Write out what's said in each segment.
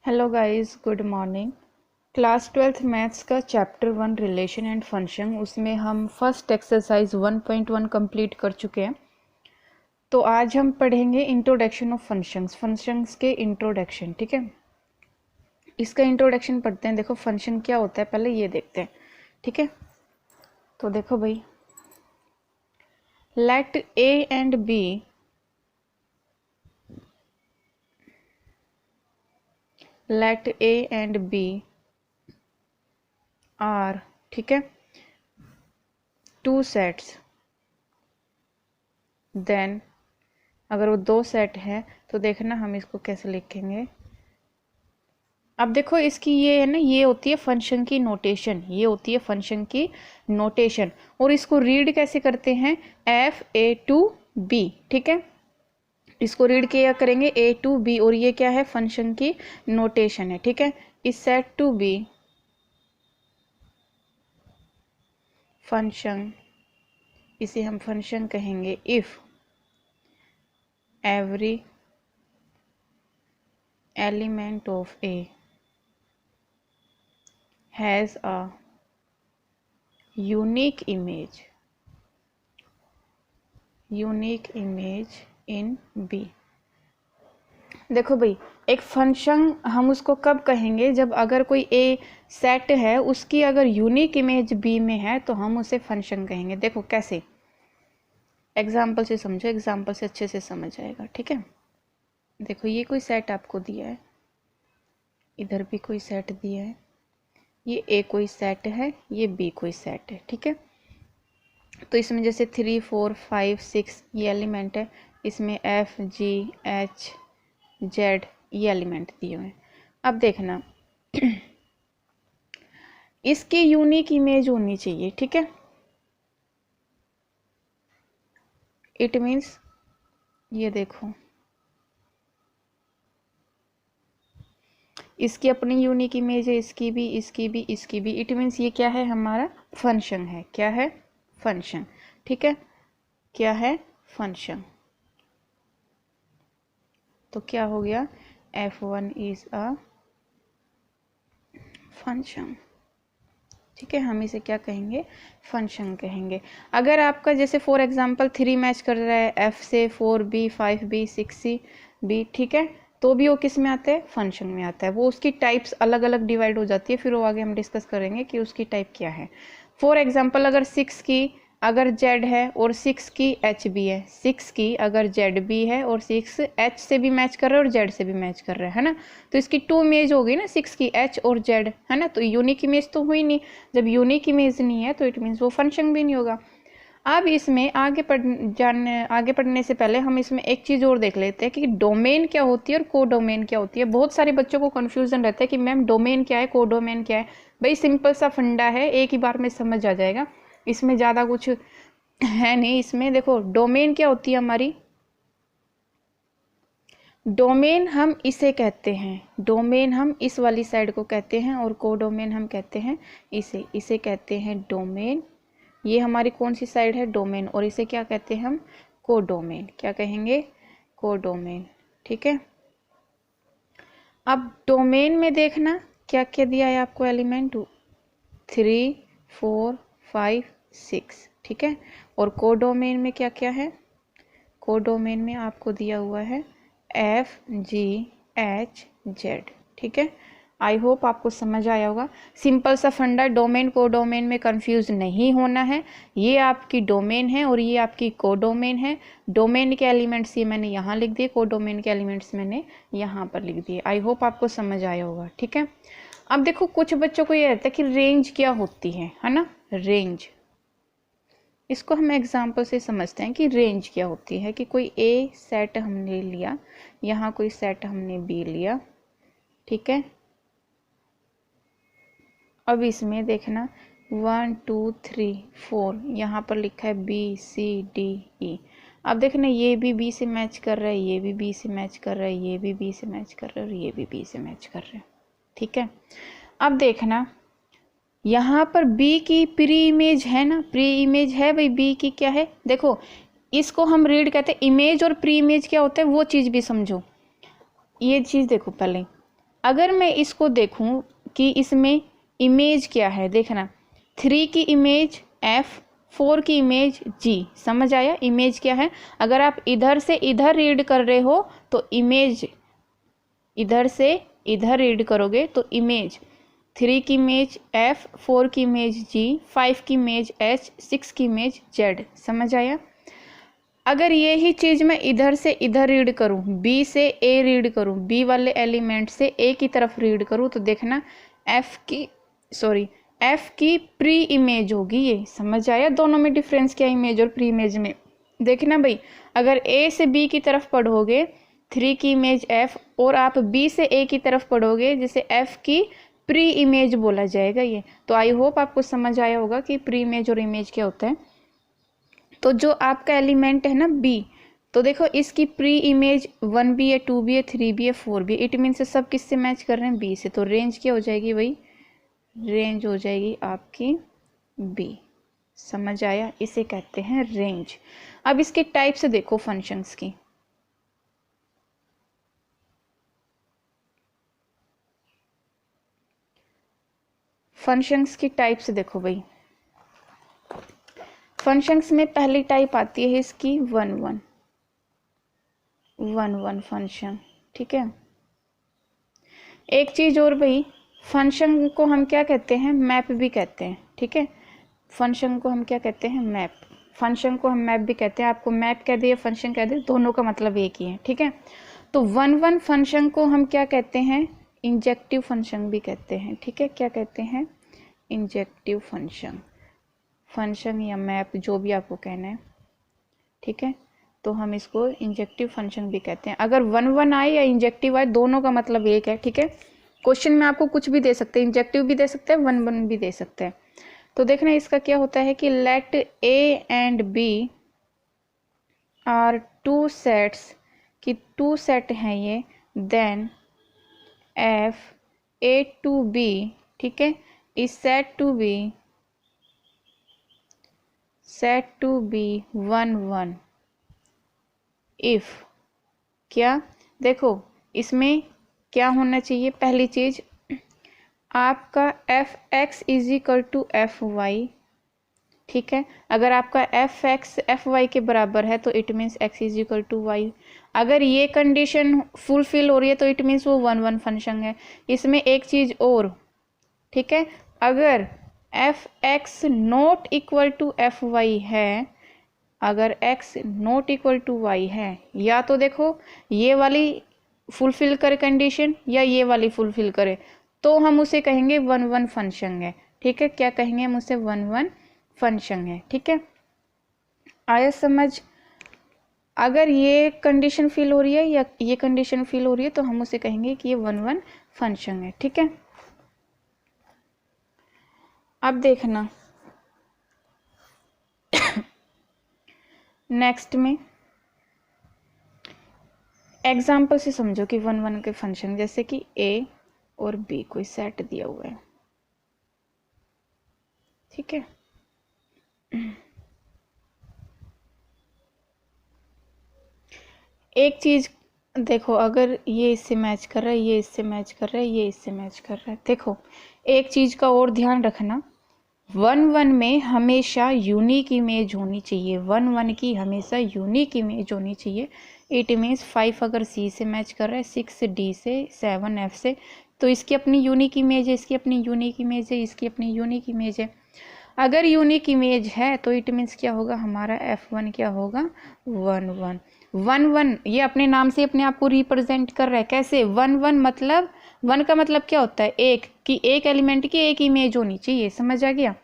Hello guys, good morning. Class 12th maths का chapter 1 relation and function, उसमें हम first exercise 1.1 complete कर चुके हैं। तो आज हम पढ़ेंगे इंट्रोडक्शन ऑफ फंक्शंस, फंक्शंस के इंट्रोडक्शन। ठीक है, इसका इंट्रोडक्शन पढ़ते हैं। देखो फंक्शन क्या होता है पहले ये देखते हैं। ठीक है, तो देखो भाई, let A and B are, ठीक है, टू सेट्स। देन अगर वो दो सेट है तो देखना हम इसको कैसे लिखेंगे। अब देखो इसकी ये है ना, ये होती है फंक्शन की नोटेशन, ये होती है फंक्शन की नोटेशन। और इसको रीड कैसे करते हैं, एफ ए टू बी। ठीक है, इसको रीड किया करेंगे ए टू बी, और ये क्या है, फंक्शन की नोटेशन है। ठीक है, इस सेट टू बी फंक्शन, इसे हम फंक्शन कहेंगे if every element of A has a unique image in B। देखो भाई, एक फंक्शन हम उसको कब कहेंगे, जब अगर कोई ए सेट है उसकी अगर यूनिक इमेज बी में है तो हम उसे फंक्शन कहेंगे। देखो कैसे, एग्जाम्पल से समझो, एग्जाम्पल से अच्छे से समझ आएगा। ठीक है, देखो ये कोई सेट आपको दिया है, इधर भी कोई सेट दिया है, ये ए कोई सेट है, ये बी कोई सेट है। ठीक है, तो इसमें जैसे 3 4 5 6 ये एलिमेंट है, इसमें एफ जी एच जेड ये एलिमेंट दिए हुए हैं। अब देखना इसकी यूनिक इमेज होनी चाहिए। ठीक है, इट मीन्स ये देखो, इसकी अपनी यूनिक इमेज है, इसकी भी, इसकी भी, इसकी भी। इट मीन्स ये क्या है, हमारा फंक्शन है। क्या है, फंक्शन। ठीक है, क्या है, फंक्शन। तो क्या हो गया, F1 इज अ फंक्शन। ठीक है, हम इसे क्या कहेंगे, फंक्शन कहेंगे। अगर आपका जैसे फॉर एग्जांपल 3 मैच कर रहा है F से 4B 5B 6C B, ठीक है, तो भी वो किस में आता है, फंक्शन में आता है। वो उसकी टाइप्स अलग अलग डिवाइड हो जाती है, फिर वो आगे हम डिस्कस करेंगे कि उसकी टाइप क्या है। फॉर एग्जांपल अगर 6 की अगर जेड है और 6 की एच बी है, 6 की अगर जेड बी है और 6 एच से भी मैच कर रहा है और जेड से भी मैच कर रहा है ना, तो इसकी 2 इमेज होगी ना, 6 की एच और जेड, है ना। तो यूनिक इमेज तो हुई नहीं, जब यूनिक इमेज नहीं है तो इट मीन्स वो फंक्शन भी नहीं होगा। अब इसमें आगे पढ़ने से पहले हम इसमें एक चीज़ और देख लेते हैं कि डोमेन क्या होती है और को डोमेन क्या होती है। बहुत सारे बच्चों को कन्फ्यूजन रहता है कि मैम डोमेन क्या है, को डोमेन क्या है। भाई सिंपल सा फंडा है, एक ही बार में समझ आ जाएगा, इसमें ज़्यादा कुछ है नहीं। इसमें देखो डोमेन क्या होती है हमारी, डोमेन हम इसे कहते हैं, डोमेन हम इस वाली साइड को कहते हैं, और को डोमेन हम कहते हैं इसे कहते हैं डोमेन। ये हमारी कौन सी साइड है, डोमेन, और इसे क्या कहते हैं हम, को डोमेन। क्या कहेंगे, को डोमेन। ठीक है, अब डोमेन में देखना क्या क्या दिया है आपको, एलिमेंट 3 4 5 6। ठीक है, और को डोमेन में क्या क्या है, को डोमेन में आपको दिया हुआ है एफ जी एच जेड। ठीक है, आई होप आपको समझ आया होगा। सिंपल सा फंडा, डोमेन को डोमेन में कंफ्यूज नहीं होना है। ये आपकी डोमेन है और ये आपकी को डोमेन है। डोमेन के एलिमेंट्स ये मैंने यहाँ लिख दिए, को डोमेन के एलिमेंट्स मैंने यहाँ पर लिख दिए। आई होप आपको समझ आया होगा। ठीक है, अब देखो कुछ बच्चों को ये रहता है कि रेंज क्या होती है ना, रेंज। इसको हम एग्जाम्पल से समझते हैं कि रेंज क्या होती है। कि कोई ए सेट हमने लिया, यहाँ कोई सेट हमने बी लिया। ठीक है, अब इसमें देखना 1 2 3 4 यहाँ पर लिखा है बी सी डी ई। अब देखना ये भी बी से मैच कर रहा है, ये भी बी से मैच कर रहा है, ये भी बी से मैच कर रहा है, और ये भी बी से मैच कर रहे हैं। ठीक है, अब देखना यहाँ पर B की प्री इमेज है ना, प्री इमेज है भाई, B की क्या है, देखो इसको हम रीड कहते हैं। इमेज और प्री इमेज क्या होता है वो चीज़ भी समझो। ये चीज़ देखो पहले, अगर मैं इसको देखूं कि इसमें इमेज क्या है, देखना 3 की इमेज F, 4 की इमेज G, समझ आया इमेज क्या है। अगर आप इधर से इधर रीड कर रहे हो तो इमेज, इधर से इधर रीड करोगे तो इमेज 3 की इमेज F, 4 की इमेज G, 5 की इमेज H, 6 की इमेज Z, समझ आया। अगर ये ही चीज़ मैं इधर से इधर रीड करूँ, B से A रीड करूँ, B वाले एलिमेंट से A की तरफ रीड करूँ, तो देखना F की प्री इमेज होगी ये, समझ आया। दोनों में डिफरेंस क्या, इमेज और प्री इमेज में। देखना भाई, अगर A से B की तरफ पढ़ोगे 3 की इमेज F, और आप B से A की तरफ पढ़ोगे जिसे F की प्री इमेज बोला जाएगा ये। तो आई होप आपको समझ आया होगा कि प्री इमेज और इमेज क्या होता है। तो जो आपका एलिमेंट है ना B, तो देखो इसकी प्री इमेज 1 भी है, 2 भी है, 3 भी है, 4 भी है। इट मीन से सब किससे मैच कर रहे हैं, B से। तो रेंज क्या हो जाएगी भाई, रेंज हो जाएगी आपकी B, समझ आया। इसे कहते हैं रेंज। अब इसके टाइप से देखो फंक्शंस की। फंक्शंस की टाइप से देखो भाई, फंक्शंस में पहली टाइप आती है इसकी 1 1 फंक्शन, ठीक है। एक चीज और भाई, फंक्शन को हम क्या कहते हैं, मैप भी कहते हैं, ठीक है। फंक्शन को हम क्या कहते हैं, मैप। फंक्शन को हम मैप भी कहते हैं। आपको मैप कह दे या फंक्शन कह दे, दोनों का मतलब एक ही है, ठीक है। तो 1 फंक्शन को हम क्या कहते हैं, इंजेक्टिव फंक्शन भी कहते हैं, ठीक है। क्या कहते हैं, इंजेक्टिव फंक्शन, फंक्शन या मैप जो भी आपको कहना है, ठीक है। तो हम इसको इंजेक्टिव फंक्शन भी कहते हैं। अगर 1 आए या इंजेक्टिव आए, दोनों का मतलब एक है, ठीक है। क्वेश्चन में आपको कुछ भी दे सकते हैं, इंजेक्टिव भी दे सकते हैं, 1 भी दे सकते हैं। तो देखना इसका क्या होता है कि let A and B are 2 sets, कि 2 सेट हैं ये, then F A to B, ठीक है, is set to be 1 if, क्या, देखो इसमें क्या होना चाहिए, पहली चीज आपका F x is equal to F Y, ठीक है। अगर आपका एफ एक्स एफ वाई के बराबर है तो it means X is equal to Y. अगर ये कंडीशन फुलफिल हो रही है तो इट मीन्स वो 1 फंक्शन है। इसमें एक चीज और, ठीक है, अगर F x not equal to F Y है, अगर x not equal to Y है, या तो देखो ये वाली फुलफिल करे कंडीशन या ये वाली फुलफिल करे, तो हम उसे कहेंगे 1 फंक्शन है, ठीक है। क्या कहेंगे हम उसे, 1 फंक्शन है, ठीक है। आया समझ। अगर ये कंडीशन फिल हो रही है या ये कंडीशन फिल हो रही है तो हम उसे कहेंगे कि ये 1 फंक्शन है, ठीक है। अब देखना नेक्स्ट में एग्जाम्पल से समझो कि 1 के फंक्शन, जैसे कि A और B कोई सेट दिया हुआ है, ठीक है। एक चीज देखो, अगर ये इससे मैच कर रहा है, ये इससे मैच कर रहा है, ये इससे मैच कर रहा है, देखो एक चीज का और ध्यान रखना, 1 में हमेशा यूनिक इमेज होनी चाहिए, 1 की हमेशा यूनिक इमेज होनी चाहिए। इट मीन्स 5 अगर C से मैच कर रहा है, 6 D से, 7 F से, तो इसकी अपनी यूनिक इमेज है, इसकी अपनी यूनिक इमेज है, इसकी अपनी यूनिक इमेज है। अगर यूनिक इमेज है तो इट मीन्स क्या होगा, हमारा F1 क्या होगा, 1 ये अपने नाम से अपने आप को रिप्रेजेंट कर रहा है। कैसे, 1 मतलब 1 का मतलब क्या होता है, एक, कि एक एलिमेंट की एक इमेज होनी चाहिए, समझ आ गया।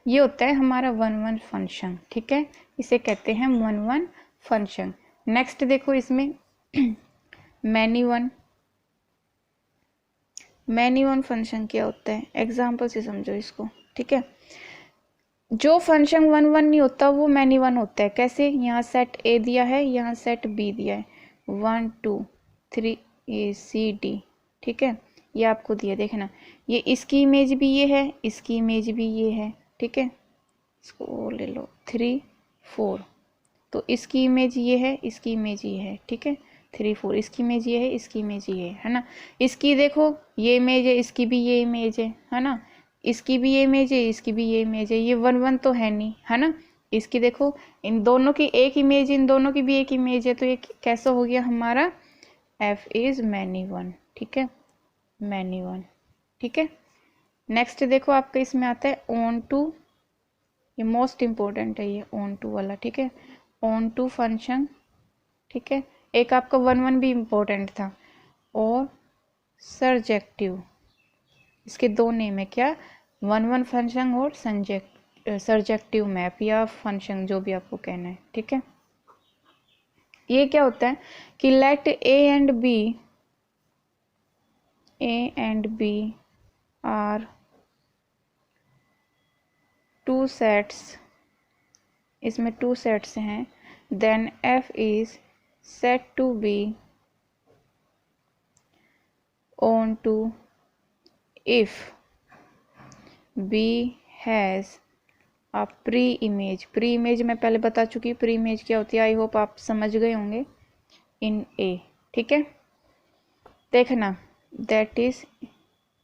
ये होता है हमारा 1 फंक्शन, ठीक है। इसे कहते हैं 1 फंक्शन। नेक्स्ट देखो इसमें मैनी वन फंक्शन क्या होता है, एग्जाम्पल से समझो इसको, ठीक है। जो फंक्शन 1 नहीं होता वो मैनी वन होता है। कैसे, यहाँ सेट A दिया है, यहाँ सेट B दिया है, 1 2 3 A C D, ठीक है, ये आपको दिया, देखना ये इसकी इमेज भी ये है, इसकी इमेज भी ये है, ठीक है। इसको ले लो 3 4, तो इसकी इमेज ये है, इसकी इमेज ये है, ठीक है। 3 4, इसकी इमेज ये है, इसकी इमेज ये है ना। इसकी देखो ये इमेज है, इसकी भी ये इमेज है ना। इसकी भी ये इमेज है, इसकी भी ये इमेज है। ये 1 1 तो है नहीं, है ना। इसकी देखो इन दोनों की एक इमेज, इन दोनों की भी एक इमेज है, तो ये कैसा हो गया हमारा f इज मैनी वन, ठीक है, मैनी वन, ठीक है। नेक्स्ट देखो आपका इसमें आता है ऑन टू, ये मोस्ट इम्पोर्टेंट है ये ऑन टू वाला, ठीक है, ऑन टू फंक्शन, ठीक है। एक आपका 1 1 भी इम्पोर्टेंट था, और सर्जेक्टिव, इसके दो नेम है क्या, 1 1 फंक्शन और सर्जेक्टिव मैप या फंक्शन, जो भी आपको कहना है, ठीक है। ये क्या होता है कि let A and B are two sets, इसमें 2 सेट्स हैं, then f is set to be onto if b has a preimage मैं पहले बता चुकी हूँ, प्री इमेज क्या होती है, आई होप आप समझ गए होंगे, इन a, ठीक है। देखना that is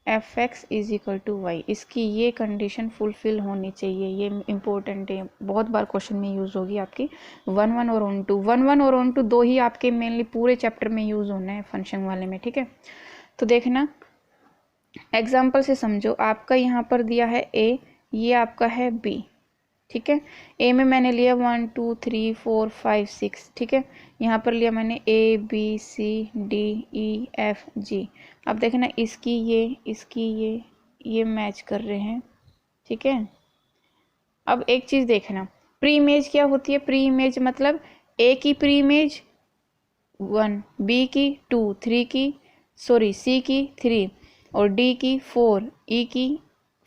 fx is equal to Y, इसकी ये कंडीशन फुलफिल होनी चाहिए, ये इम्पोर्टेंट है, बहुत बार क्वेश्चन में यूज़ होगी आपकी। 1 1 और ऑन टू, 1 1 और ऑन टू दो ही आपके मेनली पूरे चैप्टर में यूज़ होना है फंक्शन वाले में, ठीक है। तो देखना एग्जाम्पल से समझो, आपका यहाँ पर दिया है a, ये आपका है b, ठीक है। a में मैंने लिया 1 2 3 4 5 6, ठीक है। यहाँ पर लिया मैंने a b c d e f g। अब देखना इसकी ये मैच कर रहे हैं, ठीक है। अब एक चीज़ देखना, प्री इमेज क्या होती है, प्री इमेज मतलब a की प्री इमेज 1, b की 2, c की 3 और D की 4, E की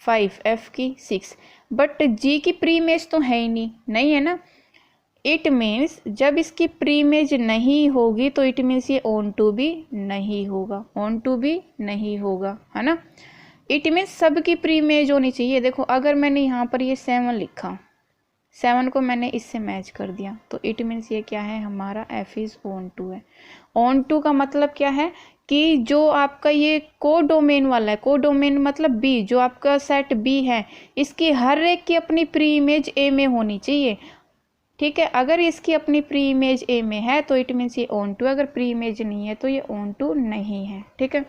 5, F की 6, बट G की प्री इमेज तो है ही नहीं है ना। इट मीन्स जब इसकी प्री इमेज नहीं होगी तो इट मीन्स ये ऑन टू भी नहीं होगा, ऑन टू भी नहीं होगा, है ना। इट मीन्स सबकी प्री इमेज होनी चाहिए। देखो अगर मैंने यहाँ पर ये 7 लिखा, 7 को मैंने इससे मैच कर दिया, तो इट मीन्स ये क्या है हमारा f इज ऑन टू है। ऑन टू का मतलब क्या है कि जो आपका ये को डोमेन वाला है, को डोमेन मतलब b, जो आपका सेट b है, इसकी हर एक की अपनी प्री इमेज a में होनी चाहिए, ठीक है। अगर इसकी अपनी प्री इमेज a में है तो इट मीन्स ये ऑन टू, अगर प्री इमेज नहीं है तो ये ऑन टू नहीं है, ठीक है।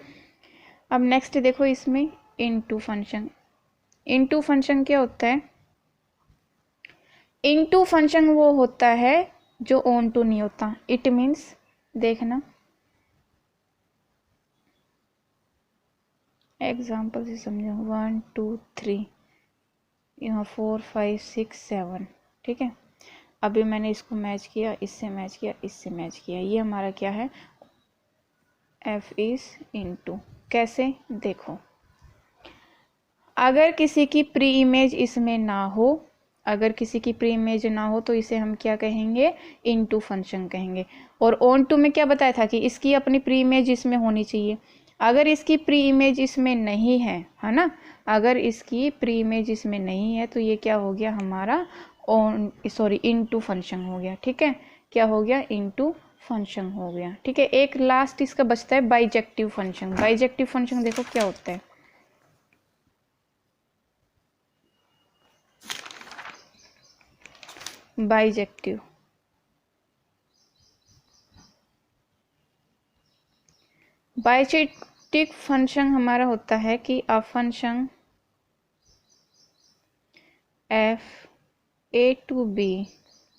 अब नेक्स्ट देखो इसमें इनटू फंक्शन, इनटू फंक्शन क्या होता है, इनटू फंक्शन वो होता है जो ऑन टू नहीं होता। इट मीन्स देखना एग्जाम्पल से समझो, 1 2 3 यहाँ 4 5 6 7, ठीक है। अभी मैंने इसको मैच किया, इससे मैच किया, इससे मैच किया, ये हमारा क्या है f इज इनटू। कैसे देखो, अगर किसी की प्री इमेज इसमें ना हो, अगर किसी की प्री इमेज ना हो तो इसे हम क्या कहेंगे, इनटू फंक्शन कहेंगे। और ऑन टू में क्या बताया था कि इसकी अपनी प्री इमेज इसमें होनी चाहिए। अगर इसकी प्री इमेज इसमें नहीं है ना, अगर इसकी प्री इमेज इसमें नहीं है तो ये क्या हो गया हमारा इनटू फंक्शन हो गया, ठीक है। क्या हो गया, इनटू फंक्शन हो गया, ठीक है। एक लास्ट इसका बचता है बाइजेक्टिव फंक्शन। बाइजेक्टिव फंक्शन देखो क्या होता है, बाइजेक्टिव बाइजेक्टिव फंक्शन हमारा होता है कि a function f a to b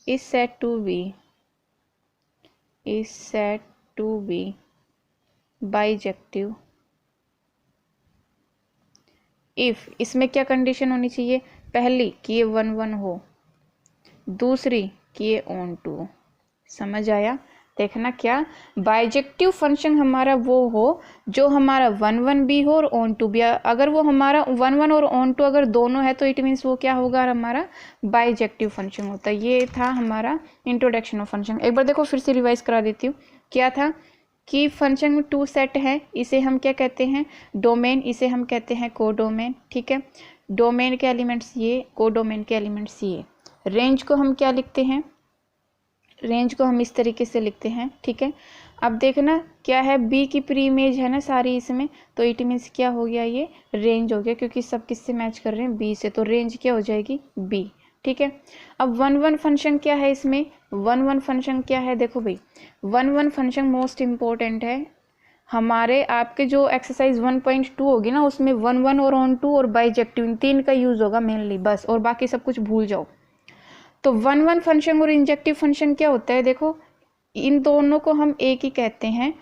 is said to be bijective if, इसमें क्या कंडीशन होनी चाहिए, पहली कि ये 1 1 हो, दूसरी कि ये ऑन टू हो। समझ आया। देखना क्या बाइजेक्टिव फंक्शन हमारा वो हो जो हमारा 1 1 भी हो और ऑन टू भी। अगर वो हमारा 1 1 और ऑन टू अगर दोनों है तो इट मीन्स वो क्या होगा हमारा बाइजेक्टिव फंक्शन होता है। ये था हमारा इंट्रोडक्शन ऑफ फंक्शन। एक बार देखो फिर से रिवाइज करा देती हूँ। क्या था कि फंक्शन में 2 सेट है, इसे हम क्या कहते हैं डोमेन, इसे हम कहते हैं को डोमेन, ठीक है। डोमेन के एलिमेंट्स ये, को डोमेन के एलिमेंट्स ये। रेंज को हम क्या लिखते हैं, रेंज को हम इस तरीके से लिखते हैं, ठीक है। अब देखना क्या है, बी की प्री इमेज है ना सारी इसमें, तो इट मीन्स क्या हो गया, ये रेंज हो गया, क्योंकि सब किससे मैच कर रहे हैं, बी से, तो रेंज क्या हो जाएगी, बी। ठीक है। अब 1 1 फंक्शन क्या है इसमें, 1 1 फंक्शन क्या है, देखो भाई 1 1 फंक्शन मोस्ट इम्पोर्टेंट है हमारे, आपके जो एक्सरसाइज 1.2 होगी ना उसमें 1 1 और ऑन टू और बाइजेक्टिव इन 3 का यूज होगा मेनली बस, और बाकी सब कुछ भूल जाओ। तो 1 1 फंक्शन और इंजेक्टिव फंक्शन क्या होता है, देखो इन दोनों को हम एक ही कहते हैं।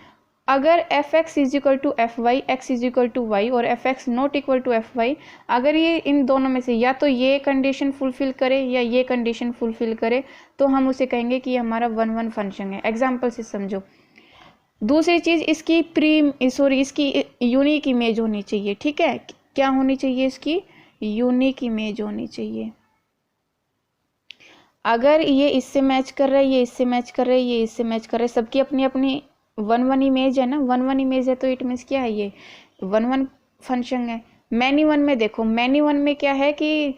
अगर F x is equal to F y, x is equal to y और f x not equal to F y, अगर ये इन दोनों में से या तो ये कंडीशन फुलफिल करे या ये कंडीशन फुलफिल करे, तो हम उसे कहेंगे कि हमारा 1 1 फंक्शन है। एग्जाम्पल से समझो। दूसरी चीज, इसकी इसकी यूनिक इमेज होनी चाहिए। ठीक है, क्या होनी चाहिए, इसकी यूनिक इमेज होनी चाहिए। अगर ये इससे मैच कर रहा है, ये इससे मैच कर रहा है, ये इससे मैच कर रहा है, सबकी अपनी अपनी 1 1 इमेज है ना, 1 1 इमेज है, तो इट मीन्स क्या है, ये 1 1 फंक्शन है। मैनी वन में देखो, मैनी वन में क्या है कि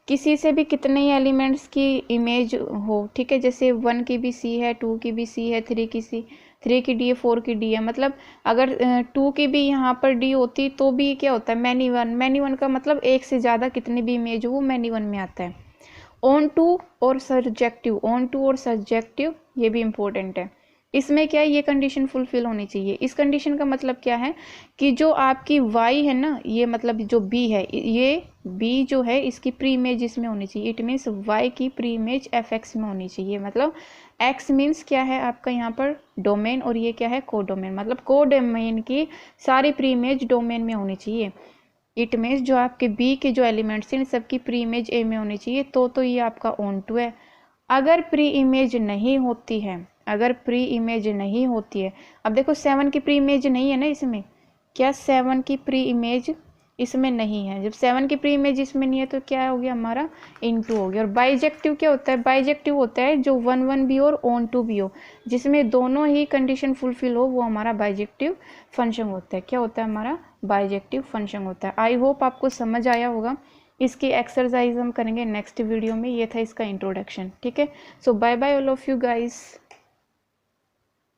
किसी से भी कितने ही एलिमेंट्स की इमेज हो। ठीक है, जैसे 1 की भी सी है, 2 की भी सी है, 3 की सी, 3 की डी है, 4 की डी है। मतलब अगर 2 की भी यहाँ पर डी होती तो भी क्या होता है, मैनी वन। मैनी वन का मतलब एक से ज़्यादा कितनी भी इमेज हो वो मैनी वन में आता है। ऑन टू और सब्जेक्टिव, ऑन टू और सब्जेक्टिव ये भी इम्पोर्टेंट है। इसमें क्या है, ये कंडीशन फुलफिल होनी चाहिए। इस कंडीशन का मतलब क्या है कि जो आपकी y है ना, ये मतलब जो b है, ये b जो है इसकी प्री इमेज इसमें होनी चाहिए। इट मीन्स y की प्री इमेज fx में होनी चाहिए। मतलब x मीन्स क्या है आपका यहाँ पर डोमेन, और ये क्या है को डोमेन, मतलब को डोमेन की सारी प्री इमेज डोमेन में होनी चाहिए। इट मीन्स जो आपके बी के जो एलिमेंट्स हैं सबकी प्री इमेज ए में होनी चाहिए, तो ये आपका ऑन टू है। अगर प्री इमेज नहीं होती है, अगर प्री इमेज नहीं होती है, अब देखो 7 की प्री इमेज नहीं है ना इसमें, क्या 7 की प्री इमेज इसमें नहीं है। जब 7 की प्री इमेज इसमें नहीं है तो क्या हो गया, हमारा इनटू हो गया। और बाइजेक्टिव क्या होता है, बाइजेक्टिव होता है जो 1 1 भी हो और ऑन टू भी हो, जिसमें दोनों ही कंडीशन फुलफिल हो, वो हमारा बाइजेक्टिव फंक्शन होता है। क्या होता है, हमारा बाइजेक्टिव फंक्शन होता है। आई होप आपको समझ आया होगा। इसकी एक्सरसाइज हम करेंगे नेक्स्ट वीडियो में। ये था इसका इंट्रोडक्शन। ठीक है, so bye bye all of you guys.